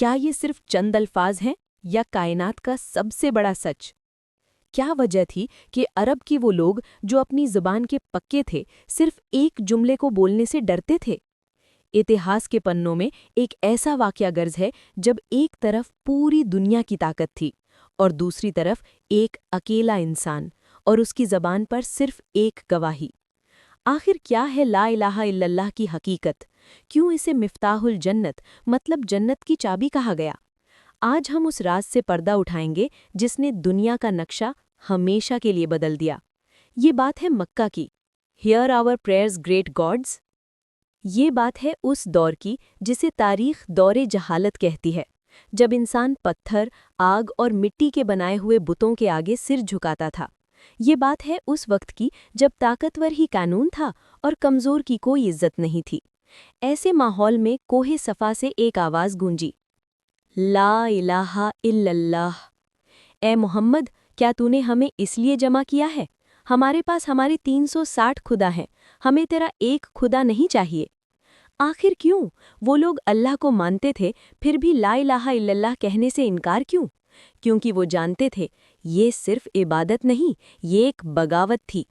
کیا یہ صرف چند الفاظ ہیں یا کائنات کا سب سے بڑا سچ؟ کیا وجہ تھی کہ عرب کی وہ لوگ جو اپنی زبان کے پکے تھے صرف ایک جملے کو بولنے سے ڈرتے تھے؟ اتہاس کے پنوں میں ایک ایسا واقعہ درج ہے جب ایک طرف پوری دنیا کی طاقت تھی اور دوسری طرف ایک اکیلا انسان اور اس کی زبان پر صرف ایک گواہی۔ آخر کیا ہے لا الہ الا اللہ کی حقیقت؟ کیوں اسے مفتاح الجنت مطلب جنت کی چابی کہا گیا؟ آج ہم اس راز سے پردہ اٹھائیں گے جس نے دنیا کا نقشہ ہمیشہ کے لیے بدل دیا۔ یہ بات ہے مکہ کی۔ ہیئر آور پریئرز گریٹ گاڈز۔ یہ بات ہے اس دور کی جسے تاریخ دور جہالت کہتی ہے، جب انسان پتھر، آگ اور مٹی کے بنائے ہوئے بتوں کے آگے سر جھکاتا تھا۔ یہ بات ہے اس وقت کی جب طاقتور ہی قانون تھا اور کمزور کی کوئی عزت نہیں تھی۔ ایسے ماحول میں کوہ صفا سے ایک آواز گونجی، لا الہ الا اللہ۔ اے محمد، کیا تو نے ہمیں اس لیے جمع کیا ہے؟ ہمارے پاس ہمارے 360 خدا ہیں، ہمیں تیرا ایک خدا نہیں چاہیے۔ آخر کیوں؟ وہ لوگ اللہ کو مانتے تھے، پھر بھی لا الہ الا اللہ کہنے سے انکار کیوں؟ کیونکہ وہ جانتے تھے یہ صرف عبادت نہیں، یہ ایک بغاوت تھی۔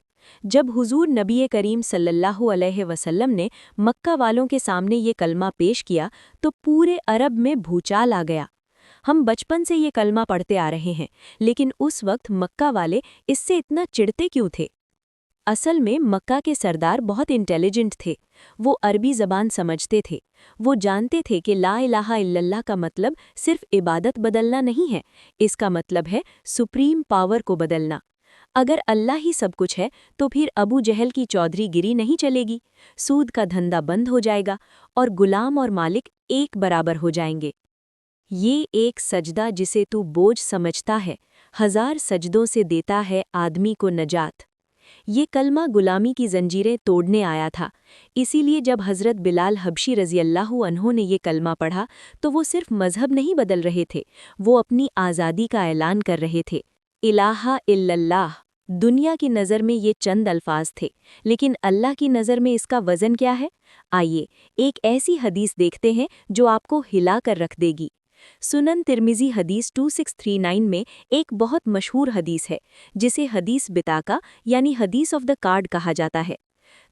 جب حضور نبی کریم صلی اللہ علیہ وسلم نے مکہ والوں کے سامنے یہ کلمہ پیش کیا تو پورے عرب میں بھوچال آ گیا۔ ہم بچپن سے یہ کلمہ پڑھتے آ رہے ہیں، لیکن اس وقت مکہ والے اس سے اتنا چڑھتے کیوں تھے؟ اصل میں مکہ کے سردار بہت انٹیلیجنٹ تھے۔ وہ عربی زبان سمجھتے تھے۔ وہ جانتے تھے کہ لا الہ الا اللہ کا مطلب صرف عبادت بدلنا نہیں ہے، اس کا مطلب ہے سپریم پاور کو بدلنا۔ اگر اللہ ہی سب کچھ ہے تو پھر ابو جہل کی چودھری گیری نہیں چلے گی، سود کا دھندا بند ہو جائے گا اور غلام اور مالک ایک برابر ہو جائیں گے۔ یہ ایک سجدہ جسے تو بوجھ سمجھتا ہے، 1000 سجدوں سے دیتا ہے آدمی کو نجات۔ یہ کلمہ غلامی کی زنجیریں توڑنے آیا تھا۔ اسی لیے جب حضرت بلال حبشی رضی اللہ عنہ نے یہ کلمہ پڑھا تو وہ صرف مذہب نہیں بدل رہے تھے، وہ اپنی آزادی کا اعلان کر رہے تھے۔ الہ الا اللہ۔ دنیا کی نظر میں یہ چند الفاظ تھے، لیکن اللہ کی نظر میں اس کا وزن کیا ہے؟ آئیے ایک ایسی حدیث دیکھتے ہیں جو آپ کو ہلا کر رکھ دے گی۔ سنن ترمذی حدیث 2639 میں ایک بہت مشہور حدیث ہے جسے حدیث بطاقہ یعنی حدیث آف دا کارڈ کہا جاتا ہے۔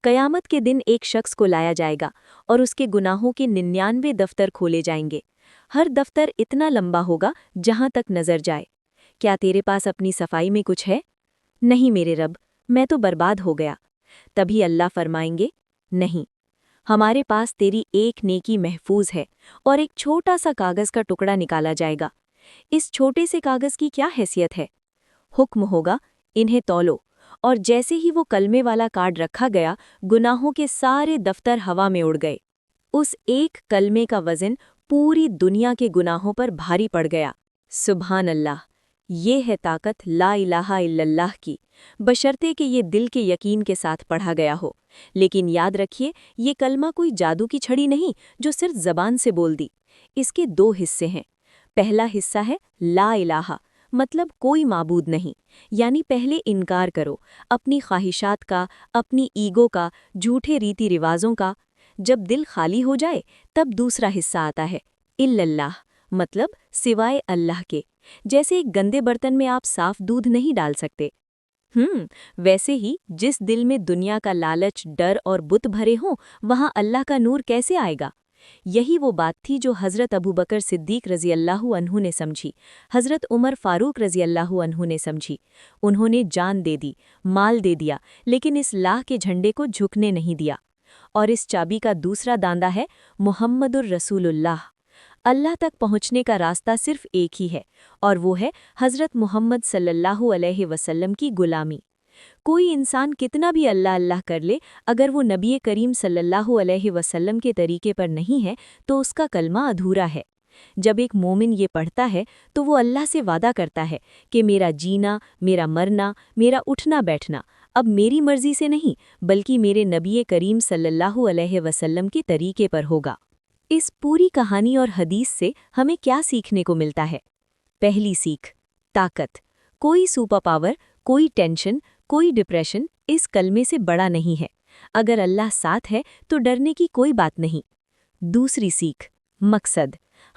قیامت کے دن ایک شخص کو لایا جائے گا اور اس کے گناہوں کے 99 دفتر کھولے جائیں گے۔ ہر دفتر اتنا لمبا ہوگا جہاں تک نظر جائے۔ کیا تیرے پاس اپنی صفائی میں کچھ ہے؟ نہیں میرے رب، میں تو برباد ہو گیا۔ تبھی اللہ فرمائیں گے، نہیں، ہمارے پاس تیری ایک نیکی محفوظ ہے، اور ایک چھوٹا سا کاغذ کا ٹکڑا نکالا جائے گا۔ اس چھوٹے سے کاغذ کی کیا حیثیت ہے؟ حکم ہوگا، انہیں تولو، اور جیسے ہی وہ کلمے والا کارڈ رکھا گیا، گناہوں کے سارے دفتر ہوا میں اڑ گئے۔ اس ایک کلمے کا وزن پوری دنیا کے گناہوں پر بھاری پڑ گیا۔ سبحان اللہ! یہ ہے طاقت لا الہ الا اللہ کی، بشرطے کہ یہ دل کے یقین کے ساتھ پڑھا گیا ہو۔ لیکن یاد رکھیے، یہ کلمہ کوئی جادو کی چھڑی نہیں جو صرف زبان سے بول دی۔ اس کے 2 حصے ہیں۔ پہلا حصہ ہے لا الہ، مطلب کوئی معبود نہیں، یعنی پہلے انکار کرو، اپنی خواہشات کا، اپنی ایگو کا، جھوٹے ریتی رواجوں کا۔ جب دل خالی ہو جائے تب دوسرا حصہ آتا ہے الا اللہ، مطلب سوائے اللہ کے۔ جیسے ایک گندے برتن میں آپ صاف دودھ نہیں ڈال سکتے۔ ویسے ہی جس دل میں دنیا کا لالچ، ڈر اور بت بھرے ہوں، وہاں اللہ کا نور کیسے آئے گا؟ یہی وہ بات تھی جو حضرت ابوبکر صدیق رضی اللہ عنہ نے سمجھی، حضرت عمر فاروق رضی اللہ عنہ نے سمجھی۔ انہوں نے جان دے دی، مال دے دیا، لیکن اس لاہ کے جھنڈے کو جھکنے نہیں دیا۔ اور اس چابی کا دوسرا داندہ ہے محمد الرسول اللہ۔ اللہ تک پہنچنے کا راستہ صرف ایک ہی ہے، اور وہ ہے حضرت محمد صلی اللہ علیہ وسلم کی غلامی۔ کوئی انسان کتنا بھی اللہ اللہ کر لے، اگر وہ نبی کریم صلی اللہ علیہ وسلم کے طریقے پر نہیں ہے تو اس کا کلمہ ادھورا ہے۔ جب ایک مومن یہ پڑھتا ہے تو وہ اللہ سے وعدہ کرتا ہے کہ میرا جینا، میرا مرنا، میرا اٹھنا بیٹھنا اب میری مرضی سے نہیں بلکہ میرے نبی کریم صلی اللہ علیہ وسلم کے طریقے پر ہوگا۔ اس پوری کہانی اور حدیث سے ہمیں کیا سیکھنے کو ملتا ہے؟ پہلی سیکھ، طاقت۔ کوئی سپر پاور، کوئی ٹینشن، کوئی ڈپریشن اس کلمے سے بڑا نہیں ہے۔ اگر اللہ ساتھ ہے تو ڈرنے کی کوئی بات نہیں۔ دوسری سیکھ، مقصد۔